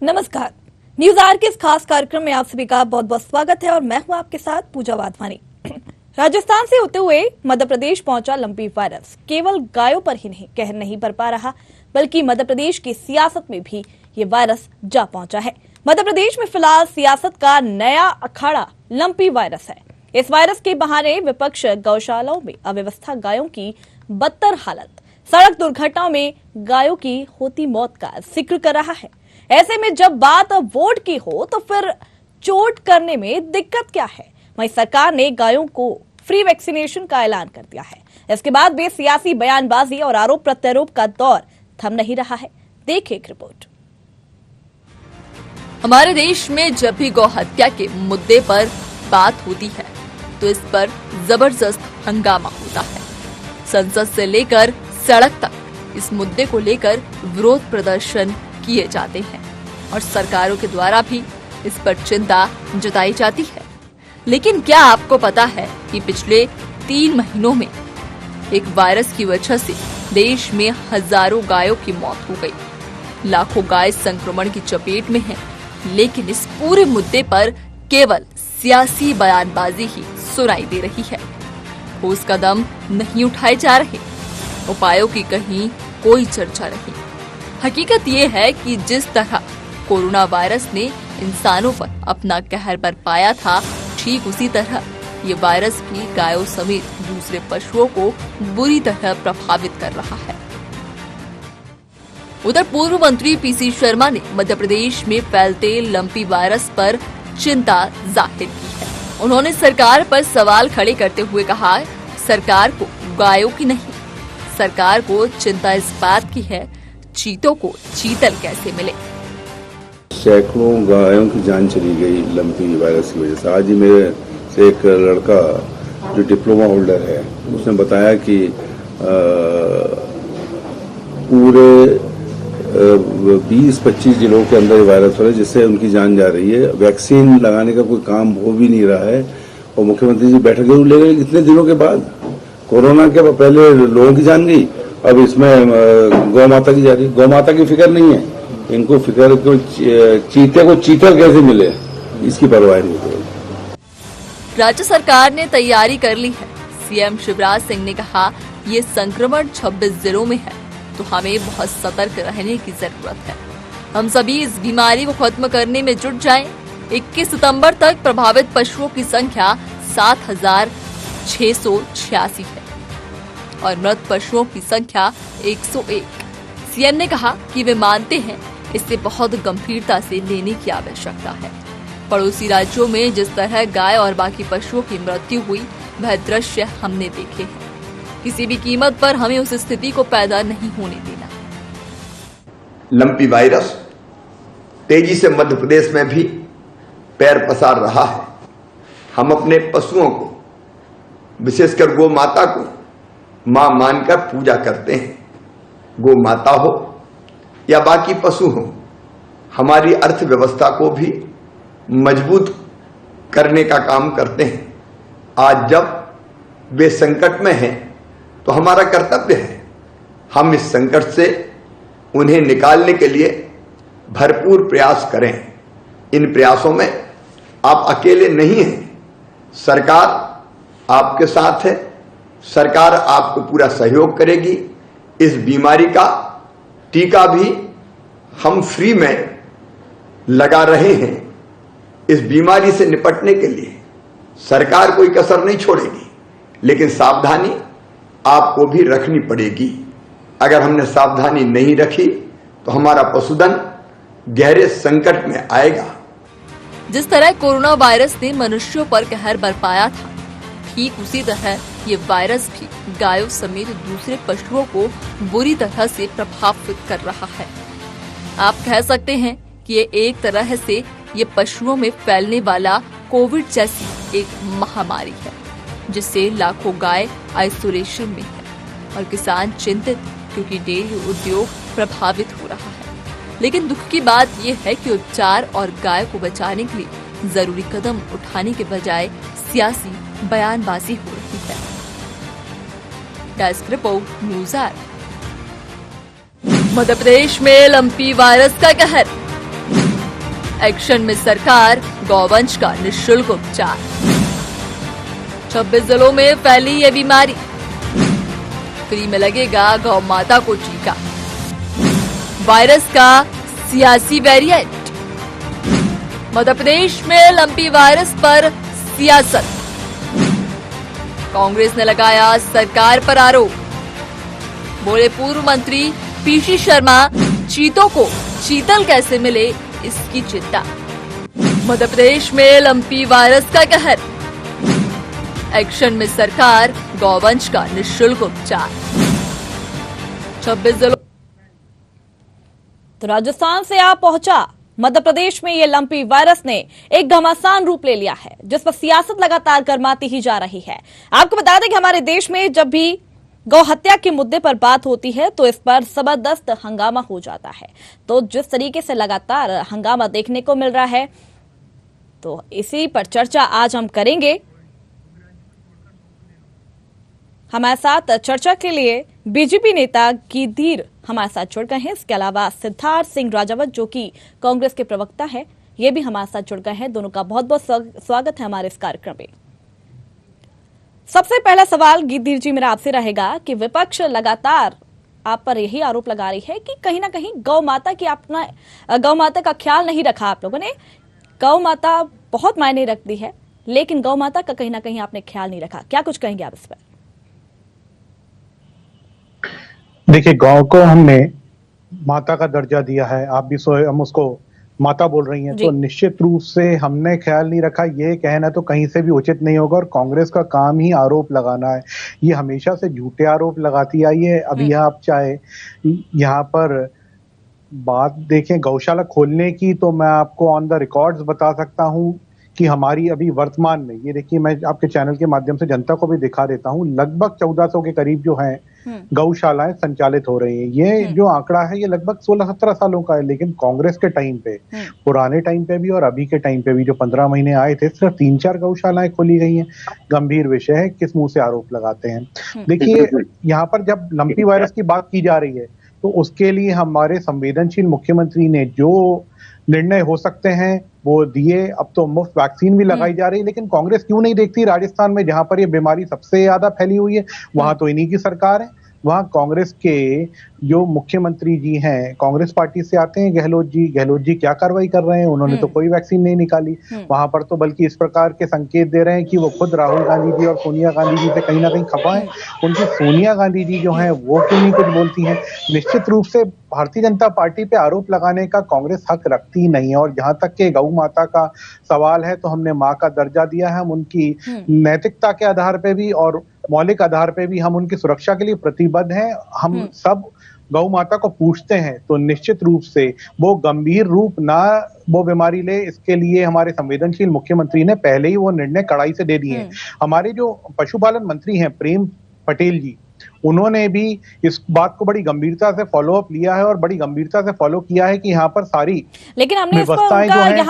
नमस्कार, news are के इस खास कार्यक्रम में आप सभी का बहुत बहुत स्वागत है और मैं हूं आपके साथ पूजा वाधवानी। राजस्थान से होते हुए मध्य प्रदेश पहुंचा लंपी वायरस केवल गायों पर ही नहीं कहर नहीं बरपा पा रहा, बल्कि मध्य प्रदेश की सियासत में भी ये वायरस जा पहुंचा है। मध्य प्रदेश में फिलहाल सियासत का नया अखाड़ा लंपी वायरस है। इस वायरस के बहाने विपक्ष गौशालाओं में अव्यवस्था, गायों की बदतर हालत, सड़क दुर्घटनाओं में गायों की होती मौत का जिक्र कर रहा है। ऐसे में जब बात वोट की हो तो फिर चोट करने में दिक्कत क्या है? वहीं सरकार ने गायों को फ्री वैक्सीनेशन का ऐलान कर दिया है। इसके बाद भी सियासी बयानबाजी और आरोप प्रत्यारोप का दौर थम नहीं रहा है। देखिए एक रिपोर्ट। हमारे देश में जब भी गौ हत्या के मुद्दे पर बात होती है तो इस पर जबरदस्त हंगामा होता है। संसद से लेकर सड़क तक इस मुद्दे को लेकर विरोध प्रदर्शन किए जाते हैं और सरकारों के द्वारा भी इस पर चिंता जताई जाती है। लेकिन क्या आपको पता है कि पिछले 3 महीनों में एक वायरस की वजह से देश में हजारों गायों की मौत हो गई, लाखों गाय संक्रमण की चपेट में हैं, लेकिन इस पूरे मुद्दे पर केवल सियासी बयानबाजी ही सुनाई दे रही है। ठोस कदम नहीं उठाए जा रहे, उपायों की कहीं कोई चर्चा नहीं। हकीकत ये है कि जिस तरह कोरोना वायरस ने इंसानों पर अपना कहर बरपाया था, ठीक उसी तरह ये वायरस भी गायों समेत दूसरे पशुओं को बुरी तरह प्रभावित कर रहा है। उधर पूर्व मंत्री पीसी शर्मा ने मध्य प्रदेश में फैलते लंपी वायरस पर चिंता जाहिर की है। उन्होंने सरकार पर सवाल खड़े करते हुए कहा, सरकार को गायों की नहीं, सरकार को चिंता इस बात की है चीतों को चीतल कैसे मिले। सैकड़ों गायों की जान चली गई लंपी वायरस की वजह से। आज ही मेरे से एक लड़का जो डिप्लोमा होल्डर है, उसने बताया कि पूरे 20-25 जिलों के अंदर वायरस हो रहा है, जिससे उनकी जान जा रही है। वैक्सीन लगाने का कोई काम हो भी नहीं रहा है और मुख्यमंत्री जी बैठक जरूर ले गए इतने दिनों के बाद। कोरोना के पहले लोगों की जान गई, अब इसमें गौ माता की जा रही है। गौ माता की फिक्र नहीं है इनको, फिक्र को चीते को चीतल कैसे मिले, इसकी परवाह नहीं है। राज्य सरकार ने तैयारी कर ली है। सीएम शिवराज सिंह ने कहा, ये संक्रमण 26 जिलों में है तो हमें बहुत सतर्क रहने की जरूरत है। हम सभी इस बीमारी को खत्म करने में जुट जाएं। 21 सितंबर तक प्रभावित पशुओं की संख्या 7,686 है और मृत पशुओं की संख्या 101। सीएम ने कहा कि वे मानते हैं इसे बहुत गंभीरता से लेने की आवश्यकता है। पड़ोसी राज्यों में जिस तरह गाय और बाकी पशुओं की मृत्यु हुई, वह दृश्य हमने देखे हैं। किसी भी कीमत पर हमें उस स्थिति को पैदा नहीं होने देना। लंपी वायरस तेजी से मध्य प्रदेश में भी पैर पसार रहा है। हम अपने पशुओं को, विशेषकर गौ माता को मां मानकर पूजा करते हैं। गौ माता हो या बाकी पशु हो, हमारी अर्थव्यवस्था को भी मजबूत करने का काम करते हैं। आज जब वे संकट में हैं तो हमारा कर्तव्य है हम इस संकट से उन्हें निकालने के लिए भरपूर प्रयास करें। इन प्रयासों में आप अकेले नहीं हैं, सरकार आपके साथ है। सरकार आपको पूरा सहयोग करेगी। इस बीमारी का टीका भी हम फ्री में लगा रहे हैं। इस बीमारी से निपटने के लिए सरकार कोई कसर नहीं छोड़ेगी, लेकिन सावधानी आपको भी रखनी पड़ेगी। अगर हमने सावधानी नहीं रखी तो हमारा पशुधन गहरे संकट में आएगा। जिस तरह कोरोना वायरस ने मनुष्यों पर कहर बरपाया था, ठीक उसी तरह ये वायरस भी गायों समेत दूसरे पशुओं को बुरी तरह से प्रभावित कर रहा है। आप कह सकते हैं कि ये एक तरह से ये पशुओं में फैलने वाला कोविड जैसी एक महामारी है, जिससे लाखों गाय आइसोलेशन में है और किसान चिंतित क्योंकि डेयरी उद्योग प्रभावित हो रहा है। लेकिन दुख की बात यह है कि उपचार और गाय को बचाने के लिए जरूरी कदम उठाने के बजाय सियासी बयानबाजी हो रही है। Desk report, news R. Madhya Pradesh में लंपी वायरस का कहर। एक्शन में सरकार, गौवंश का निःशुल्क उपचार। 26 जिलों में फैली ये बीमारी, फ्री में लगेगा गौ माता को टीका। वायरस का सियासी वेरिएंट, मध्य प्रदेश में लंपी वायरस पर सियासत, कांग्रेस ने लगाया सरकार पर आरोप। बोले पूर्व मंत्री पीसी शर्मा, चीतों को चीतल कैसे मिले इसकी चिंता। मध्य प्रदेश में लंपी वायरस का कहर, एक्शन में सरकार, गौवंश का निःशुल्क उपचार। 26 जिलों। तो राजस्थान से आ पहुंचा मध्य प्रदेश में ये लंपी वायरस ने एक घमासान रूप ले लिया है, जिस पर सियासत लगातार गर्माती ही जा रही है। आपको बता दें कि हमारे देश में जब भी गौ हत्या के मुद्दे पर बात होती है तो इस पर जबरदस्त हंगामा हो जाता है। तो जिस तरीके से लगातार हंगामा देखने को मिल रहा है, तो इसी पर चर्चा आज हम करेंगे। हमारे साथ चर्चा के लिए बीजेपी नेता गिद्धिर हमारे साथ जुड़ गए हैं। इसके अलावा सिद्धार्थ सिंह राजावत, जो कि कांग्रेस के प्रवक्ता हैं, ये भी हमारे साथ जुड़ गए हैं। दोनों का बहुत बहुत स्वागत है हमारे इस कार्यक्रम में। सबसे पहला सवाल गिद्धिर जी मेरा आपसे रहेगा कि विपक्ष लगातार आप पर यही आरोप लगा रही है कि कहीं ना कहीं गौ माता का ख्याल नहीं रखा आप लोगों ने। गौ माता बहुत मायने रखती है, लेकिन गौ माता का कहीं ना कहीं आपने ख्याल नहीं रखा। क्या कुछ कहेंगे आप इस पर? देखिए, गौ को हमने माता का दर्जा दिया है, आप भी हम उसको माता बोल रही हैं, तो निश्चित रूप से हमने ख्याल नहीं रखा, ये कहना तो कहीं से भी उचित नहीं होगा। और कांग्रेस का काम ही आरोप लगाना है, ये हमेशा से झूठे आरोप लगाती आई है। अभी आप चाहे यहाँ पर बात देखें गौशाला खोलने की, तो मैं आपको ऑन द रिकॉर्ड्स बता सकता हूँ कि हमारी अभी वर्तमान में, ये देखिए मैं आपके चैनल के माध्यम से जनता को भी दिखा देता हूँ, लगभग 1400 के करीब जो हैं गौशालाएं संचालित हो रही हैं। ये जो आंकड़ा है ये लगभग 16-17 सालों का है, लेकिन कांग्रेस के टाइम पे, पुराने टाइम पे भी और अभी के टाइम पे भी जो 15 महीने आए थे, सिर्फ 3-4 गौशालाएं खोली गई हैं। गंभीर विषय है, किस मुंह से आरोप लगाते हैं। देखिए, यहाँ पर जब लंपी वायरस की बात की जा रही है तो उसके लिए हमारे संवेदनशील मुख्यमंत्री ने जो निर्णय हो सकते हैं वो दिए। अब तो मुफ्त वैक्सीन भी लगाई जा रही है, लेकिन कांग्रेस क्यों नहीं देखती राजस्थान में, जहां पर ये बीमारी सबसे ज्यादा फैली हुई है, वहां तो इन्हीं की सरकार है। वहां कांग्रेस के जो मुख्यमंत्री जी हैं कांग्रेस पार्टी से आते हैं, गहलोत जी क्या कार्रवाई कर रहे हैं? उन्होंने तो कोई वैक्सीन नहीं निकाली। वहां पर तो बल्कि इस प्रकार के संकेत दे रहे हैं कि वो खुद राहुल गांधी जी और सोनिया गांधी जी से कहीं ना कहीं खफा है। उनकी सोनिया गांधी जी जो हैं वो क्यों नहीं कुछ बोलती हैं? निश्चित रूप से भारतीय जनता पार्टी पे आरोप लगाने का कांग्रेस हक रखती नहीं है। और जहां तक के गौ माता का सवाल है, तो हमने माँ का दर्जा दिया है। हम उनकी नैतिकता के आधार पे भी और मौलिक आधार पे भी हम उनकी सुरक्षा के लिए प्रतिबद्ध हैं। हम सब गौ माता को पूछते हैं, तो निश्चित रूप से वो गंभीर रूप ना वो बीमारी ले, इसके लिए हमारे संवेदनशील मुख्यमंत्री ने पहले ही वो निर्णय कड़ाई से दे दिए हैं। हमारे जो पशुपालन मंत्री हैं प्रेम पटेल जी, उन्होंने भी इस बात को बड़ी गंभीरता से फॉलो अप लिया है और बड़ी गंभीरता से फॉलो किया है कि यहाँ पर सारी, लेकिन हमने इस पर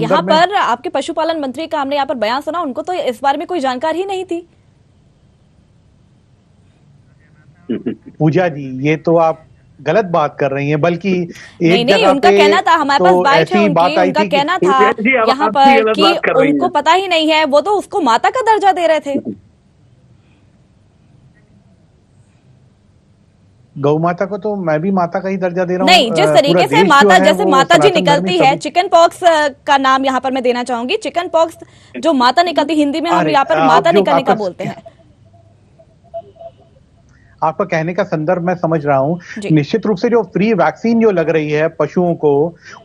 यहाँ पर आपके पशुपालन मंत्री का हमने यहाँ पर बयान सुना, उनको तो इस बारे में कोई जानकारी ही नहीं थी। पूजा जी, ये तो आप गलत बात कर रही हैं, बल्कि नहीं, उनका कहना था, हमारे पास बाइट है उनका कहना था यहाँ पर कि उनको पता ही नहीं है, वो तो उसको माता का दर्जा दे रहे थे। गौ माता को तो मैं भी माता का ही दर्जा दे रहा हूँ। नहीं, जिस तरीके से माता, जैसे माता जी निकलती है, चिकन पॉक्स का नाम यहाँ पर मैं देना चाहूंगी। चिकन पॉक्स जो माता निकलती, हिंदी में हम यहाँ पर माता निकलने का बोलते हैं। आपका कहने का संदर्भ मैं समझ रहा हूं। निश्चित रूप से जो फ्री वैक्सीन जो लग रही है पशुओं को,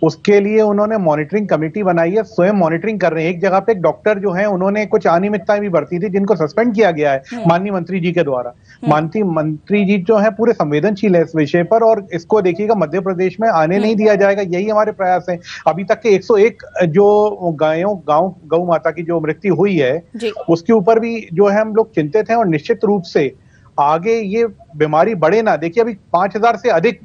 उसके लिए उन्होंने मॉनिटरिंग कमेटी बनाई है, स्वयं मॉनिटरिंग कर रहे हैं। एक जगह पे एक डॉक्टर जो है उन्होंने कुछ अनियमितताएं भी बरती थी, जिनको सस्पेंड किया गया है माननीय मंत्री जी के द्वारा। माननीय मंत्री जी जो है पूरे संवेदनशील है इस विषय पर, और इसको देखिएगा मध्य प्रदेश में आने नहीं दिया जाएगा, यही हमारे प्रयास है। अभी तक के 101 जो गौ माता की जो मृत्यु हुई है उसके ऊपर भी जो है हम लोग चिंतित हैं, और निश्चित रूप से आगे ये बीमारी बढ़े ना। देखिए, अभी 5000 से अधिक,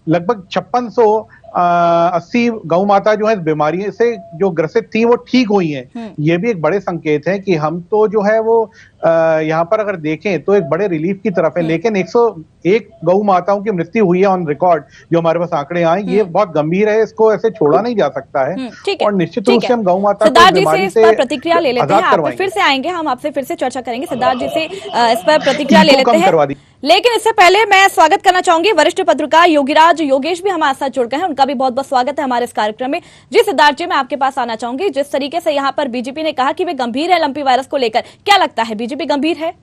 लगभग 5600 80 गौ माता जो है इस बीमारी से जो ग्रसित थी वो ठीक हुई हैं। ये भी एक बड़े संकेत है कि हम तो जो है वो यहाँ पर अगर देखें तो एक बड़े रिलीफ की तरफ है, लेकिन 101 गौ माताओं की मृत्यु हुई है ऑन रिकॉर्ड, जो हमारे पास आंकड़े आए, ये बहुत गंभीर है, इसको ऐसे छोड़ा नहीं जा सकता है। और निश्चित रूप से हम गौ माता सिद्धार्थ जी से इस पर प्रतिक्रिया ले लेते हैं, आप फिर से आएंगे, हम आपसे फिर से चर्चा करेंगे। सिद्धार्थ जी से इस पर प्रतिक्रिया ले लेते हैं, लेकिन इससे पहले मैं स्वागत करना चाहूंगी वरिष्ठ पत्रकार योगीराज योगेश भी हमारे साथ जुड़ गए हैं, उनका भी बहुत बहुत स्वागत है हमारे इस कार्यक्रम में। जी सिद्धार्थ जी, मैं आपके पास आना चाहूंगी, जिस तरीके से यहाँ पर बीजेपी ने कहा कि वे गंभीर है लंपी वायरस को लेकर, क्या लगता है बीजेपी गंभीर है?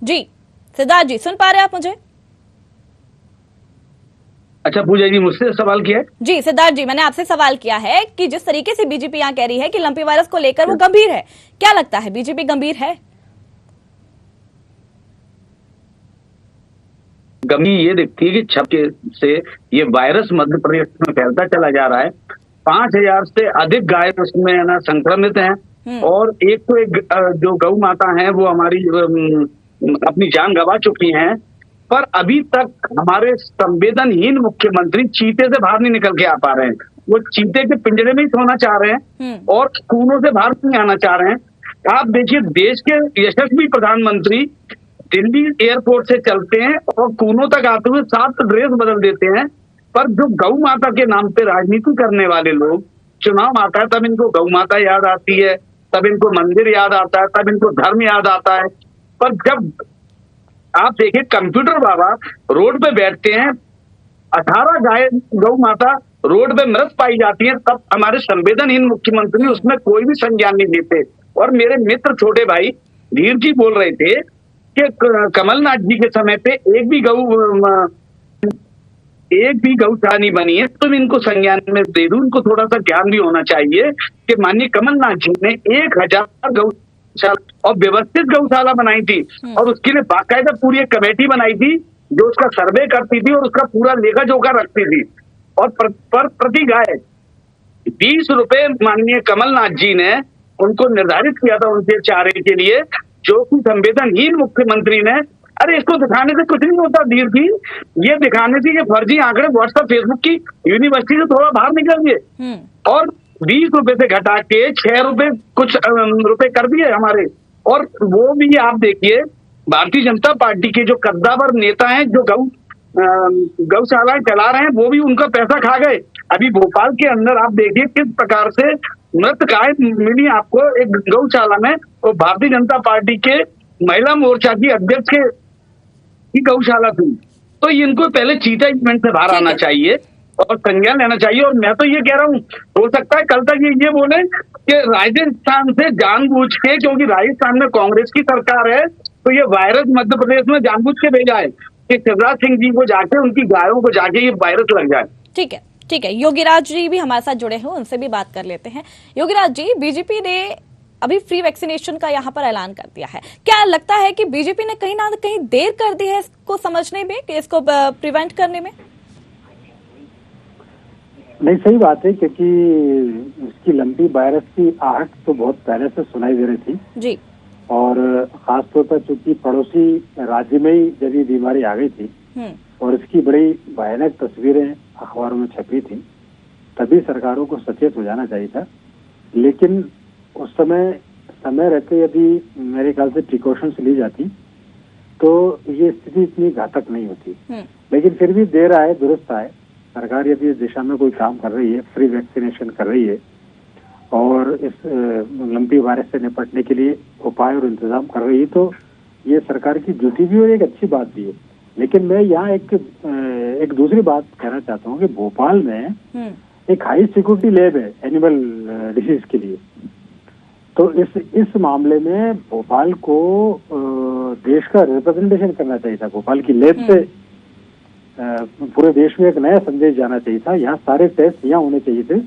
जी सिद्धार्थ जी, सुन पा रहे हैं आप मुझे? अच्छा पूजा जी, मुझसे सवाल किया है? जी सिद्धार्थ जी, मैंने आपसे सवाल किया है कि जिस तरीके से बीजेपी यहाँ कह रही है कि लंपी वायरस को लेकर वो गंभीर है, क्या लगता है बीजेपी गंभीर है? गंभीर ये दिखती है कि छपके से ये वायरस मध्य प्रदेश में फैलता चला जा रहा है। 5000 से अधिक गाय उसमें ना संक्रमित हैं, और एक तो एक जो गौ माता है वो हमारी अपनी जान गंवा चुकी हैं, पर अभी तक हमारे संवेदनहीन मुख्यमंत्री चीते से बाहर नहीं निकल के आ पा रहे हैं। वो चीते के पिंजरे में ही सोना चाह रहे हैं और कूनों से बाहर नहीं आना चाह रहे हैं। आप देखिए, देश के यशस्वी प्रधानमंत्री दिल्ली एयरपोर्ट से चलते हैं और कूनों तक आते हुए 7 ड्रेस बदल देते हैं, पर जो गौ माता के नाम पे राजनीति करने वाले लोग, चुनाव आता है तब इनको गौ माता याद आती है, तब इनको मंदिर याद आता है, तब इनको धर्म याद आता है। पर जब आप देखिए, कंप्यूटर बाबा रोड पे बैठते हैं, 18 गाय गौ माता रोड पे मृत पाई जाती है, तब हमारे संवेदनहीन मुख्यमंत्री उसमें कोई भी संज्ञान नहीं लेते। और मेरे मित्र छोटे भाई धीर जी बोल रहे थे कि कमलनाथ जी के समय पे एक भी गौशाला नहीं बनी है, तुम इनको संज्ञान में दे दो। इनको थोड़ा सा ज्ञान भी होना चाहिए कि माननीय कमलनाथ जी ने 1000 गौशाला और व्यवस्थित गौशाला बनाई थी, और उसके लिए बाकायदा पूरी एक कमेटी बनाई थी जो उसका सर्वे करती थी और उसका पूरा लेखा जोखा रखती थी। और प्रति गाय 20 रुपए माननीय कमलनाथ जी ने उनको निर्धारित किया था उनके चारे के लिए, जो कि संवेदनहीन मुख्यमंत्री ने, अरे इसको दिखाने से कुछ नहीं होता धीर जी, ये दिखाने से ये फर्जी आंकड़े व्हाट्सएप फेसबुक की यूनिवर्सिटी से थोड़ा बाहर निकल गए और 20 रुपए से घटा के 6 रुपए कुछ रुपए कर दिए हमारे। और वो भी आप देखिए, भारतीय जनता पार्टी के जो कद्दावर नेता हैं जो गौशालाएं चला रहे हैं, वो भी उनका पैसा खा गए। अभी भोपाल के अंदर आप देखिए किस प्रकार से मृत गाय मिली आपको एक गौशाला में, और भारतीय जनता पार्टी के महिला मोर्चा की अध्यक्ष की गौशाला थी। तो इनको पहले चीता इवेंट से बाहर आना चाहिए और संज्ञान लेना चाहिए। और मैं तो ये कह रहा हूँ, हो सकता है कल तक ये बोले कि राजस्थान से जानबूझ के, क्योंकि राजस्थान में कांग्रेस की सरकार है, तो ये वायरस मध्य प्रदेश में जानबूझ के भेजा है कि शिवराज सिंह जी को जाके, उनकी गायों को जाके ये वायरस लग जाए। ठीक है, ठीक है। योगीराज जी भी हमारे साथ जुड़े हैं, उनसे भी बात कर लेते हैं। योगीराज जी, बीजेपी ने अभी फ्री वैक्सीनेशन का यहाँ पर ऐलान कर दिया है, क्या लगता है कि बीजेपी ने कहीं ना कहीं देर कर दी है इसको समझने में, कि इसको प्रिवेंट करने में? नहीं, सही बात है, क्योंकि इसकी लंबी वायरस की आहट तो बहुत पहले से सुनाई दे रही थी जी, और खासतौर पर चूंकि पड़ोसी राज्य में ही जब ये बीमारी आ गई थी और इसकी बड़ी भयानक तस्वीरें अखबारों में छपी थी, तभी सरकारों को सचेत हो जाना चाहिए था। लेकिन उस समय रहते यदि मेरे ख्याल से प्रिकॉशंस ली जाती तो ये स्थिति इतनी घातक नहीं होती। लेकिन फिर भी देर आए दुरुस्त आए, सरकार यदि इस दिशा में कोई काम कर रही है, फ्री वैक्सीनेशन कर रही है और इस लंपी वायरस से निपटने के लिए उपाय और इंतजाम कर रही है, तो ये सरकार की ड्यूटी भी और एक अच्छी बात भी है। लेकिन मैं यहाँ एक दूसरी बात कहना चाहता हूँ कि भोपाल में एक हाई सिक्योरिटी लैब है एनिमल डिसीज के लिए, तो इस मामले में भोपाल को देश का रिप्रेजेंटेशन करना चाहिए था। भोपाल की लैब से पूरे देश में एक नया संदेश जाना चाहिए था। यहाँ सारे टेस्ट यहाँ होने चाहिए थे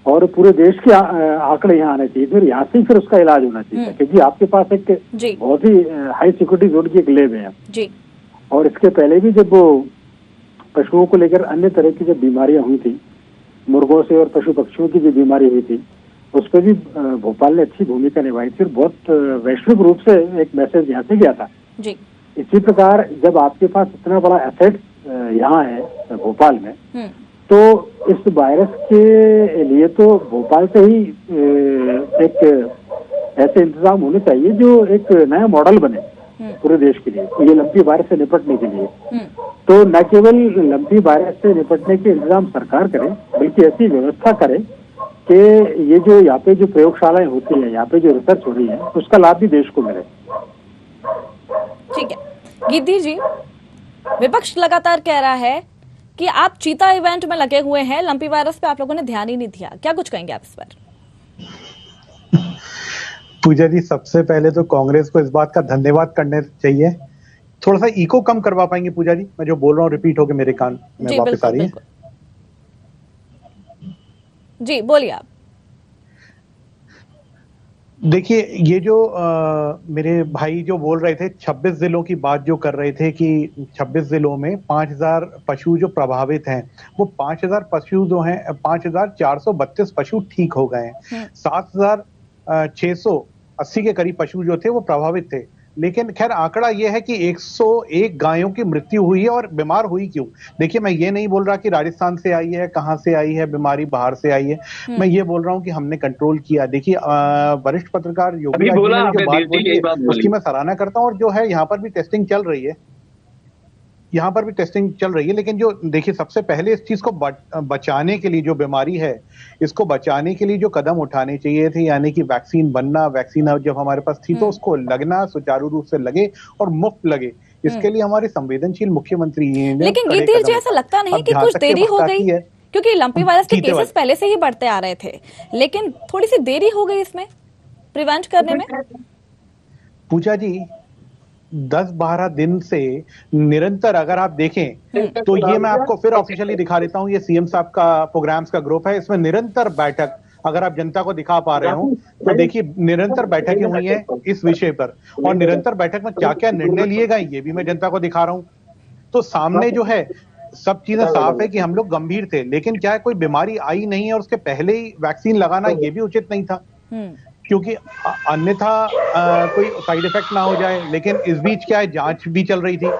और पूरे देश के आंकड़े यहाँ आने चाहिए थे और यहाँ से फिर उसका इलाज होना चाहिए था, क्योंकि आपके पास एक बहुत ही हाई सिक्योरिटी जोन की एक लैब है जी। और इसके पहले भी जब वो पशुओं को लेकर अन्य तरह की जब बीमारियां हुई थी, मुर्गों से और पशु पक्षियों की जो बीमारी हुई थी, उस पर भी भोपाल ने अच्छी भूमिका निभाई थी और बहुत वैश्विक रूप से एक मैसेज यहाँ से गया था जी। इसी प्रकार जब आपके पास इतना बड़ा एसेट यहाँ है भोपाल में, तो इस वायरस के लिए तो भोपाल से ही एक ऐसे इंतजाम होने चाहिए जो एक नया मॉडल बने पूरे देश के लिए, ये लंपी वायरस से निपटने के लिए। तो न केवल लंपी वायरस से निपटने के इंतजाम सरकार करे, बल्कि ऐसी व्यवस्था करे कि ये जो यहाँ पे जो प्रयोगशालाएं होती है, यहाँ पे जो रिसर्च हो रही है, उसका लाभ भी देश को मिले। ठीक है गिद्धि जी, विपक्ष लगातार कह रहा है कि आप चीता इवेंट में लगे हुए हैं, लंपी वायरस पे आप लोगों ने ध्यान ही नहीं दिया, क्या कुछ कहेंगे आप इस पर? पूजा जी, सबसे पहले तो कांग्रेस को इस बात का धन्यवाद करना चाहिए। थोड़ा सा इको कम करवा पाएंगे पूजा जी? मैं जो बोल रहा हूँ रिपीट होके मेरे कान में वापस आ रही है। जी बोलिए आप। देखिए, ये जो मेरे भाई जो बोल रहे थे 26 जिलों की बात जो कर रहे थे कि 26 जिलों में 5000 पशु जो प्रभावित हैं, वो 5000 पशु जो हैं, 5432 पशु ठीक हो गए हैं। 7680 के करीब पशु जो थे वो प्रभावित थे। लेकिन खैर आंकड़ा ये है कि 101 गायों की मृत्यु हुई है। और बीमार हुई क्यों? देखिए, मैं ये नहीं बोल रहा कि राजस्थान से आई है, कहां से आई है बीमारी, बाहर से आई है। मैं ये बोल रहा हूं कि हमने कंट्रोल किया। देखिए, वरिष्ठ पत्रकार योगी आदित्यनाथ ने जो बात बोली है उसकी मैं सराहना करता हूं। और जो है यहाँ पर भी टेस्टिंग चल रही है, लेकिन जो देखिए, सबसे पहले इस चीज को बचाने के लिए, जो बीमारी है इसको बचाने के लिए जो कदम उठाने चाहिए थे, यानी कि वैक्सीन बनना, वैक्सीन जब हमारे पास थी तो उसको लगना, सुचारू रूप से लगे और मुफ्त लगे, इसके लिए हमारे संवेदनशील मुख्यमंत्री ने। लेकिन गिद्धि जी, ऐसा लगता नहीं कि कुछ देरी हो गई? क्योंकि लंपी वायरस के केसेस पहले से ही बढ़ते आ रहे थे, लेकिन थोड़ी सी देरी हो गई इसमें प्रिवेंट करने में। पूजा जी, 10-12 दिन से निरंतर अगर आप देखें तो ये मैं आपको फिर ऑफिशियली दिखा देता हूं, ये सीएम साहब का प्रोग्राम्स का ग्रुप है, इसमें निरंतर बैठक, अगर आप जनता को दिखा पा रहे हो तो देखिए, निरंतर बैठकें हुई हैं इस विषय पर। और निरंतर बैठक में क्या क्या निर्णय लिए गए ये भी मैं जनता को दिखा रहा हूं। तो सामने जो है सब चीजें साफ है कि हम लोग गंभीर थे, लेकिन क्या है, कोई बीमारी आई नहीं है और उसके पहले ही वैक्सीन लगाना ये भी उचित नहीं था, क्योंकि अन्यथा कोई साइड इफेक्ट ना हो जाए। लेकिन इस बीच क्या है, जांच भी चल रही थी,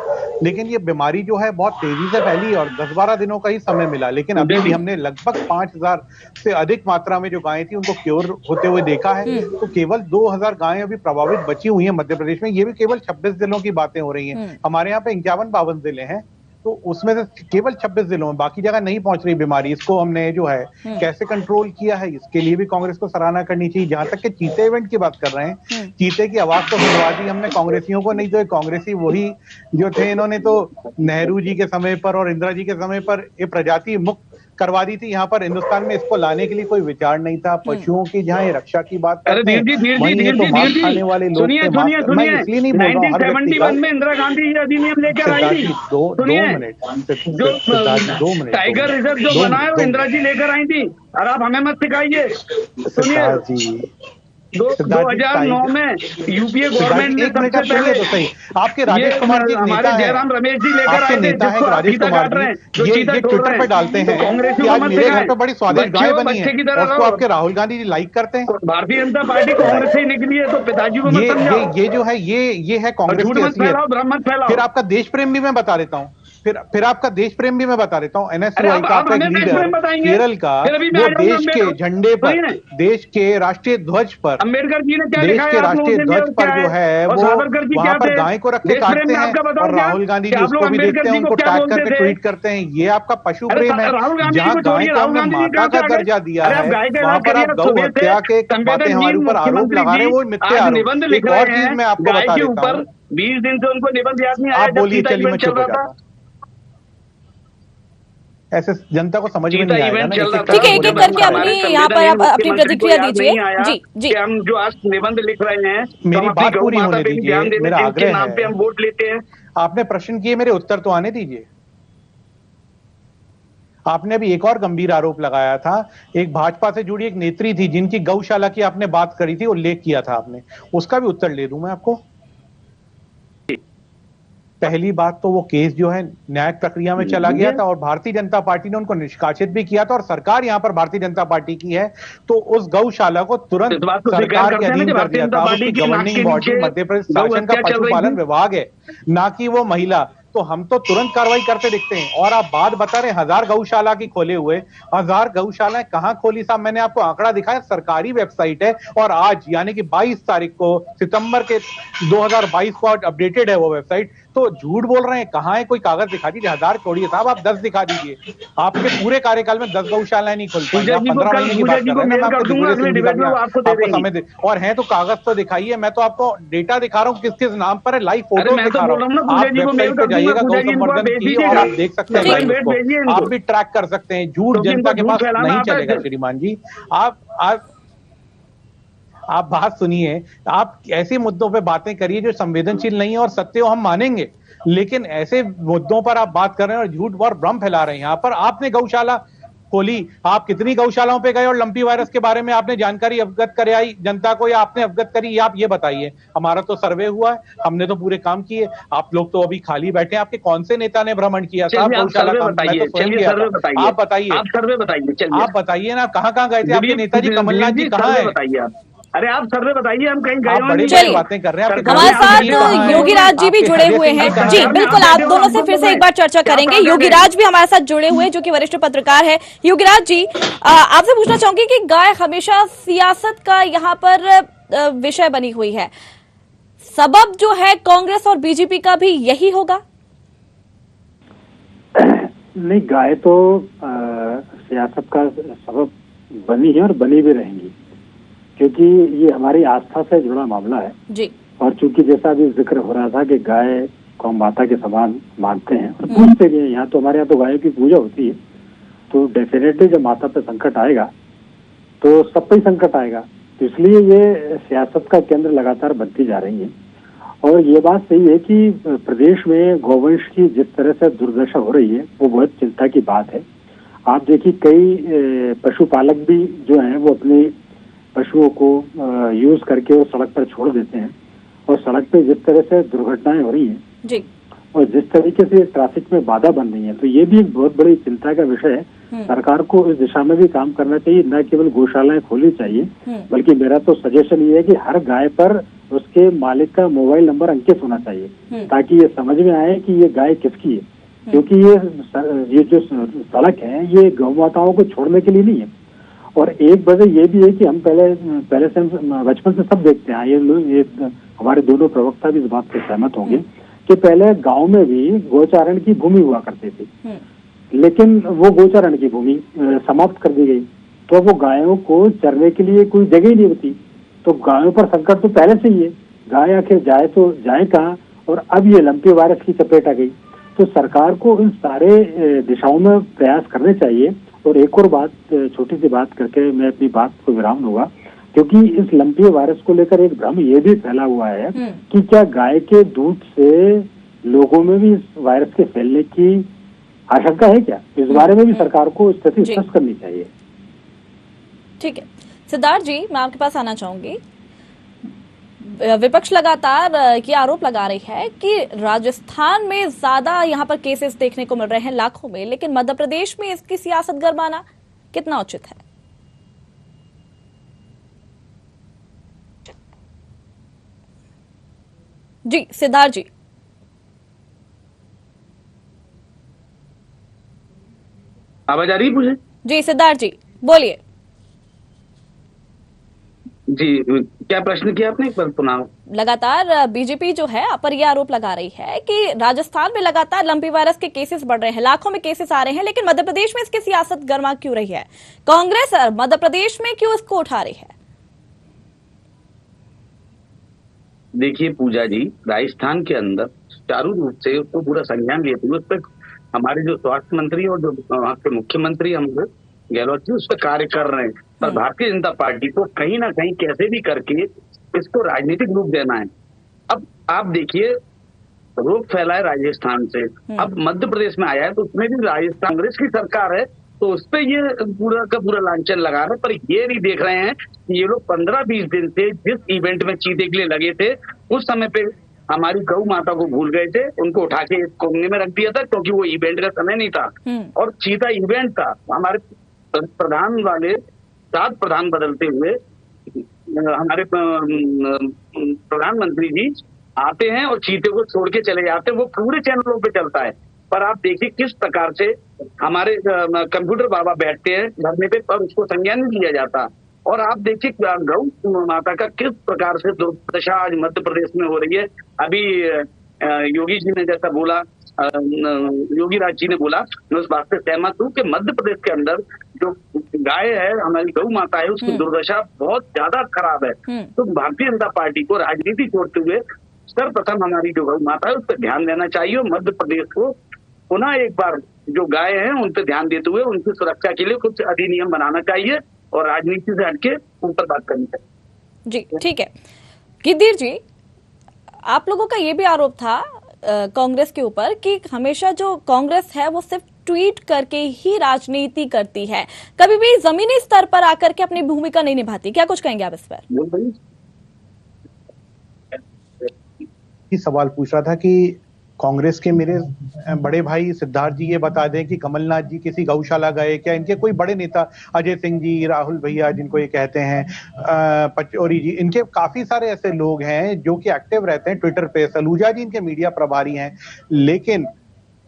लेकिन ये बीमारी जो है बहुत तेजी से फैली और 10-12 दिनों का ही समय मिला। लेकिन अभी भी हमने लगभग 5000 से अधिक मात्रा में जो गायें थी उनको क्योर होते हुए देखा है। तो केवल 2000 गायें अभी प्रभावित बची हुई हैं मध्य प्रदेश में। ये भी केवल 26 जिलों की बातें हो रही हैं। हमारे यहाँ पे 51-52 जिले हैं, तो उसमें से केवल 26 जिलों में, बाकी जगह नहीं पहुंच रही बीमारी। इसको हमने जो है कैसे कंट्रोल किया है, इसके लिए भी कांग्रेस को सराहना करनी चाहिए। जहां तक कि चीते इवेंट की बात कर रहे हैं, चीते की आवाज तो सुनवा दी हमने कांग्रेसियों को, नहीं तो कांग्रेसी वही जो थे, इन्होंने तो नेहरू जी के समय पर और इंदिरा जी के समय पर ये प्रजाति मुक्त करवा दी थी। यहाँ पर हिंदुस्तान में इसको लाने के लिए कोई विचार नहीं था। पशुओं की जहाँ ये रक्षा की बात करते हैं, मांस खाने वाले लोग थे। मैं इसलिए नहीं बोल रहा हूँ हर व्यक्ति का। में इंदिरा गांधी अधिनियम लेकर आई थी, 2 मिनट, टाइगर रिजर्व जो बना है वो इंदिरा जी लेकर आई थी, और आप हमें मत सिखाइए। सुनिए, 2009 में यूपीए गवर्नमेंट ने सबसे पहले तो सही, आपके राजेश कुमार जी हमारे जयराम रमेश जी लेकर आए थे, नेता है राजेश कुमार जी, ये ट्विटर पे डालते हैं कि आज मेरे घर पे बड़ी स्वादिष्ट गाय बनी है, उसको आपके राहुल गांधी जी लाइक करते हैं। भारतीय जनता पार्टी कांग्रेस से निकली है, तो पिताजी को मत समझाओ। ये जो है ये है कांग्रेस की हैसियत। भ्रम मत फैलाओ। फिर आपका देश प्रेम भी मैं बता देता हूँ, फिर आपका देश प्रेम भी मैं बता देता हूँ। एनएसयूआई का आपका एक लीडर केरल का, वो देश के झंडे पर, देश के राष्ट्रीय ध्वज पर, अम्बेडकर जी ने क्या देश के राष्ट्रीय ध्वज पर जो है वो वहां पर गाय को रख के काटते हैं, और राहुल गांधी जी उसको भी देखते हैं, उनको टैग करके ट्वीट करते हैं। ये आपका पशु प्रेम है। जहाँ गाय को हमने माता का दर्जा दिया है, वहां पर आप गौ हत्या के बातें हमारे ऊपर आरोप लगा रहे हैं, वो मिथ्या आरोप। एक और चीज मैं आपको बता देता हूँ, 20 दिन से उनको निबंध याद नहीं आया। आप बोलिए, चलिए मैं चुप हो जाता हूँ। ऐसे जनता को समझ में नहीं आएगा ना। ठीक है, एक-एक करके अपनी यहाँ पर आप अपनी प्रतिक्रिया दीजिए। जी, हम जो आज निबंध लिख रहे हैं, मेरी बात पूरी होने दीजिए, मेरा आग्रह नाम पे हम वोट लेते हैं। आपने प्रश्न किए, मेरे उत्तर तो आने दीजिए। आपने अभी एक और गंभीर आरोप लगाया था, एक भाजपा से जुड़ी एक नेत्री थी जिनकी गौशाला की आपने बात करी थी, उल्लेख किया था आपने, उसका भी उत्तर ले दूं मैं आपको। पहली बात तो वो केस जो है न्यायिक प्रक्रिया में चला गया था और भारतीय जनता पार्टी ने उनको निष्कासित भी किया था और सरकार यहाँ पर भारतीय जनता पार्टी की है, तो उस गौशाला को तुरंत सरकार के अधीन कर दिया था। उसकी गवर्निंग बॉडी मध्य प्रदेश शासन का पशुपालन विभाग है, ना कि वो महिला। तो हम तो तुरंत कार्रवाई करते दिखते हैं। और आप बात बता रहे 1000 गौशाला की खोले हुए, 1000 गौशालाएं कहां खोली साहब? मैंने आपको आंकड़ा दिखाया, सरकारी वेबसाइट है और आज यानी कि 22 तारीख को सितंबर के 2022 को अपडेटेड है वो वेबसाइट। तो झूठ बोल रहे हैं, कहां है? कोई कागज दिखा दीजिए। 1000 छोड़िए साहब, आप 10 दिखा दीजिए। आपके पूरे कार्यकाल में 10 गौशालाएं नहीं खुल पाई। आप 15 महीने की बात कर रहे हैं, आपको समय दे और है तो कागज तो दिखाइए। मैं तो आपको डेटा दिखा रहा हूँ किस किस नाम पर है, लाइव फोटो दिखा रहा हूँ। आप वेबसाइट पे जाइएगा गौ संवर्धन की और आप देख सकते हैं, आप भी ट्रैक कर सकते हैं। झूठ जनता के पास नहीं चलेगा श्रीमान जी। आप बात सुनिए, आप ऐसे मुद्दों पे बातें करिए जो संवेदनशील नहीं है और सत्य हम मानेंगे, लेकिन ऐसे मुद्दों पर आप बात कर रहे हैं और झूठ और भ्रम फैला रहे हैं। यहाँ पर आपने गौशाला खोली, आप कितनी गौशालाओं पे गए और लंपी वायरस के बारे में आपने जानकारी अवगत कराई जनता को, या आपने अवगत करी? आप ये बताइए। हमारा तो सर्वे हुआ है, हमने तो पूरे काम किए। आप लोग तो अभी खाली बैठे हैं। आपके कौन से नेता ने भ्रमण किया साहब गौशाला का? आप बताइए, आप बताइए ना, कहाँ कहाँ गए थे आपके नेताजी? कमलनाथ जी कहाँ है? अरे आप सर्वे बताइए, हम कहीं गए बड़ी बातें कर रहे हैं। हमारे साथ योगी राज जी भी जुड़े हुए हैं। जी बिल्कुल, आप दोनों से फिर से एक बार चर्चा करेंगे। योगी राज भी हमारे साथ जुड़े हुए हैं, जो कि वरिष्ठ पत्रकार है। योगी राज जी, आपसे पूछना चाहूंगी कि गाय हमेशा सियासत का यहाँ पर विषय बनी हुई है। सबब जो है कांग्रेस और बीजेपी का भी यही होगा? नहीं, गाय तो सियासत का सबब बनी है और बनी भी रहेंगी, क्योंकि ये हमारी आस्था से जुड़ा मामला है जी। और चूंकि जैसा अभी जिक्र हो रहा था कि गाय को हम माता के समान मानते हैं और पूजते भी हैं, यहाँ तो हमारे यहाँ तो गायों की पूजा होती है, तो डेफिनेटली जब माता पे संकट आएगा तो सब पे ही संकट आएगा। तो इसलिए ये सियासत का केंद्र लगातार बनती जा रही है। और ये बात सही है कि प्रदेश में गौवंश की जिस तरह से दुर्दशा हो रही है वो बहुत चिंता की बात है। आप देखिए, कई पशुपालक भी जो है वो अपनी पशुओं को यूज करके वो सड़क पर छोड़ देते हैं और सड़क पे जिस तरह से दुर्घटनाएं हो रही हैं जी, और जिस तरीके से ट्रैफिक में बाधा बन रही है, तो ये भी एक बहुत बड़ी चिंता का विषय है। सरकार को इस दिशा में भी काम करना चाहिए, न केवल गौशालाएं खोलनी चाहिए, बल्कि मेरा तो सजेशन ये है कि हर गाय पर उसके मालिक का मोबाइल नंबर अंकित होना चाहिए, ताकि ये समझ में आए कि ये गाय किसकी है। क्योंकि ये जो सड़क है ये गौ माताओं को छोड़ने के लिए नहीं है। और एक वजह ये भी है कि हम पहले से बचपन से सब देखते हैं, ये हमारे दोनों प्रवक्ता भी इस बात से सहमत होंगे कि पहले गांव में भी गोचारण की भूमि हुआ करती थी, लेकिन वो गोचारण की भूमि समाप्त कर दी गई, तो वो गायों को चरने के लिए कोई जगह ही नहीं होती। तो गायों पर संकट तो पहले से ही है, गाय आखिर जाए तो जाए कहाँ? और अब ये लंपी वायरस की चपेट आ गई। तो सरकार को इन सारे दिशाओं में प्रयास करने चाहिए। और एक और बात, छोटी सी बात करके मैं अपनी बात को विराम दूंगा, क्योंकि इस लंपी वायरस को लेकर एक भ्रम ये भी फैला हुआ है कि क्या गाय के दूध से लोगों में भी इस वायरस के फैलने की आशंका है क्या? इस बारे में भी सरकार को स्थिति स्पष्ट करनी चाहिए। ठीक है सिद्धार्थ जी, मैं आपके पास आना चाहूंगी। विपक्ष लगातार ये आरोप लगा रही है कि राजस्थान में ज्यादा यहाँ पर केसेस देखने को मिल रहे हैं, लाखों में, लेकिन मध्य प्रदेश में इसकी सियासत गरमाना कितना उचित है? जी सिद्धार्थ जी। आवाज आ रही है मुझे? जी सिद्धार्थ जी बोलिए। जी, क्या प्रश्न किया आपने, एक बार सुनाओ। लगातार बीजेपी जो है पर यह आरोप लगा रही है कि राजस्थान में लगातार लंपी वायरस के केसेस बढ़ रहे हैं, लाखों में केसेस आ रहे हैं, लेकिन मध्य प्रदेश में इसकी सियासत गर्मा क्यों रही है? कांग्रेस मध्य प्रदेश में क्यों इसको उठा रही है? देखिए पूजा जी, राजस्थान के अंदर चारों रूप से उसको पूरा संज्ञान लिए थे। उस पर हमारे जो स्वास्थ्य मंत्री और जो वहाँ के मुख्यमंत्री हम गहलोत जी उस पर कार्य कर रहे हैं। पर भारतीय जनता पार्टी को कहीं ना कहीं कैसे भी करके इसको राजनीतिक रूप देना है। अब आप देखिए, रोग फैला है राजस्थान से, अब मध्य प्रदेश में आया है, तो उसमें भी राजस्थान कांग्रेस की सरकार है, तो उस पर ये पूरा का पूरा लांछन लगा रहे हैं। पर ये नहीं देख रहे हैं कि ये लोग 15-20 दिन से जिस इवेंट में चीते के लिए लगे थे, उस समय पे हमारी गौ माता को भूल गए थे, उनको उठा के एक कोने में रख दिया था क्योंकि वो इवेंट का समय नहीं था और सीधा इवेंट था। हमारे प्रधान वाले 7 प्रधान बदलते हुए हमारे प्रधानमंत्री जी आते हैं और चीते को छोड़ के चले जाते हैं। वो पूरे चैनलों पे चलता है, पर आप देखिए किस प्रकार से हमारे कंप्यूटर बाबा बैठते हैं धरने पे पर उसको संज्ञान नहीं लिया जाता। और आप देखिए गौ माता का किस प्रकार से दुर्दशा आज मध्य प्रदेश में हो रही है। अभी योगी जी ने जैसा बोला, योगी राज जी ने बोला, मैं उस बात से सहमत हूँ कि मध्य प्रदेश के अंदर जो गाय है, हमारी गौ माता है, उसकी दुर्दशा बहुत ज्यादा खराब है। तो भारतीय जनता पार्टी को राजनीति छोड़ते हुए सर्वप्रथम हमारी जो गौ माता है उस पर ध्यान देना चाहिए और मध्य प्रदेश को पुनः एक बार जो गाय हैं उन पर ध्यान देते हुए उनकी सुरक्षा के लिए कुछ अधिनियम बनाना चाहिए और राजनीति से हटके ऊपर बात करनी चाहिए। जी ठीक है। गिद्दीर जी, आप लोगों का ये भी आरोप था कांग्रेस के ऊपर कि हमेशा जो कांग्रेस है वो सिर्फ ट्वीट करके ही राजनीति करती है, कभी भी जमीनी स्तर पर आकर के अपनी भूमिका नहीं निभाती। क्या कुछ कहेंगे आप इस पर? सवाल पूछ रहा था कि कांग्रेस के मेरे बड़े भाई सिद्धार्थ जी ये बता दें कि कमलनाथ जी किसी गौशाला गए क्या? इनके कोई बड़े नेता, अजय सिंह जी, राहुल भैया जिनको ये कहते हैं, पचौरी जी, इनके काफी सारे ऐसे लोग हैं जो कि एक्टिव रहते हैं ट्विटर पे। सलूजा जी इनके मीडिया प्रभारी हैं, लेकिन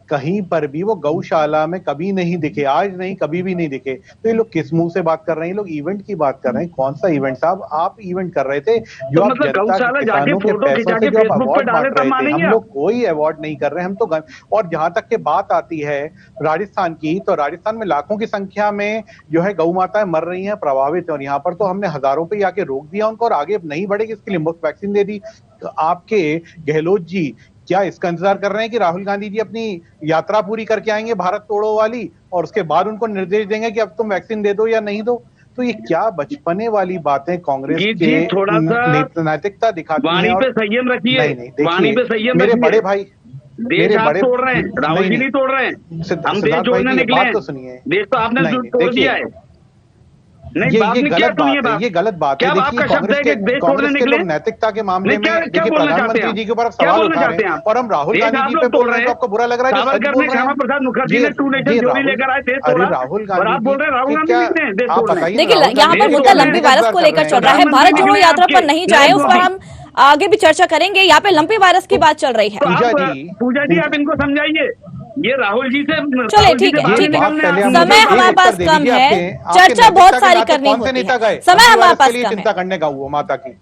कहीं पर भी वो गौशाला में कभी नहीं दिखे, आज नहीं कभी भी नहीं दिखे। तो ये लोग किस मुंह से बात कर रहे हैं? ये लोग इवेंट की बात कर रहे हैं। कौन सा इवेंट साहब? आप इवेंट कर रहे थे जो आप गौशाला जाके फोटो खिंचा के फेसबुक पे डाले तब मानेंगे? हम लोग कोई अवार्ड नहीं कर रहे, हम तो और जहां तक के बात आती है राजस्थान की, तो राजस्थान में लाखों की संख्या में जो है गौ माताएं मर रही हैं, प्रभावित है, और यहाँ पर तो हमने हजारों पे आके रोक दिया उनको और आगे नहीं बढ़ेगी इसके लिए मुफ्त वैक्सीन दे दी। तो आपके गहलोत जी क्या इसका इंतजार कर रहे हैं कि राहुल गांधी जी अपनी यात्रा पूरी करके आएंगे भारत तोड़ो वाली और उसके बाद उनको निर्देश देंगे कि अब तुम वैक्सीन दे दो या नहीं दो? तो ये क्या बचपने वाली बातें कांग्रेस के थोड़ा सा नैतिकता दिखाती हैं। वाणी पे संयम रखिए, वाणी पे संयम। मेरे बड़े भाई देश आप तोड़ रहे हैं, राहुल जी नहीं तोड़ रहे हैं, हम देश जोड़ने निकले हैं। तो सुनिए, देश तो आपने तोड़ दिया है। नहीं, ये गलत बात है, ये गलत बात है। देखिए कांग्रेस के लोग नैतिकता के मामले में देखिए प्रधानमंत्री जी के ऊपर सवाल उठा रहे हैं और हम राहुल गांधी जी पे बोल रहे हैं तो आपको बुरा लग रहा है? श्यामा प्रसाद मुखर्जी ने 2 नेशन थ्योरी लेकर आए थे, अरे राहुल गांधी, आप बोल रहे हैं राहुल गांधी ने? आप बताइए। देखिए यहाँ पर मुद्दा लंबी वायरस को लेकर चल रहा है, भारत जोड़ो यात्रा पर नहीं जाए उस पर हम आगे भी चर्चा करेंगे। यहाँ पे लंबी वायरस की बात चल रही है। पूजा जी आप इनको समझाइए, ये राहुल जी से चले ठीक है, ठीक है, समय हमारे पास कम है, चर्चा बहुत सारी करनी होती है, समय हमारे पास कम है। चिंता करने का हुआ माता की।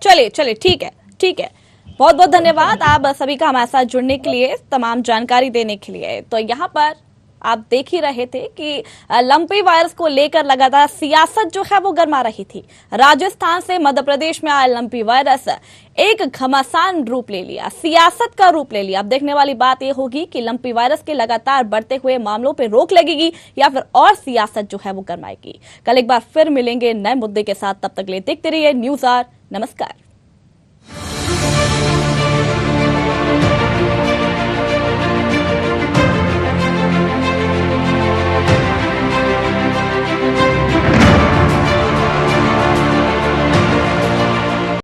चलिए ठीक है, ठीक है, बहुत बहुत धन्यवाद आप सभी का हमारे साथ जुड़ने के लिए, तमाम जानकारी देने के लिए। तो यहाँ पर आप देख ही रहे थे कि लंपी वायरस को लेकर लगातार सियासत जो है वो गर्मा रही थी। राजस्थान से मध्य प्रदेश में आया लंपी वायरस एक घमासान रूप ले लिया, सियासत का रूप ले लिया। अब देखने वाली बात यह होगी कि लंपी वायरस के लगातार बढ़ते हुए मामलों पर रोक लगेगी या फिर और सियासत जो है वो गर्माएगी। कल एक बार फिर मिलेंगे नए मुद्दे के साथ, तब तक के लिए देखते रहिए न्यूज़ आर। नमस्कार।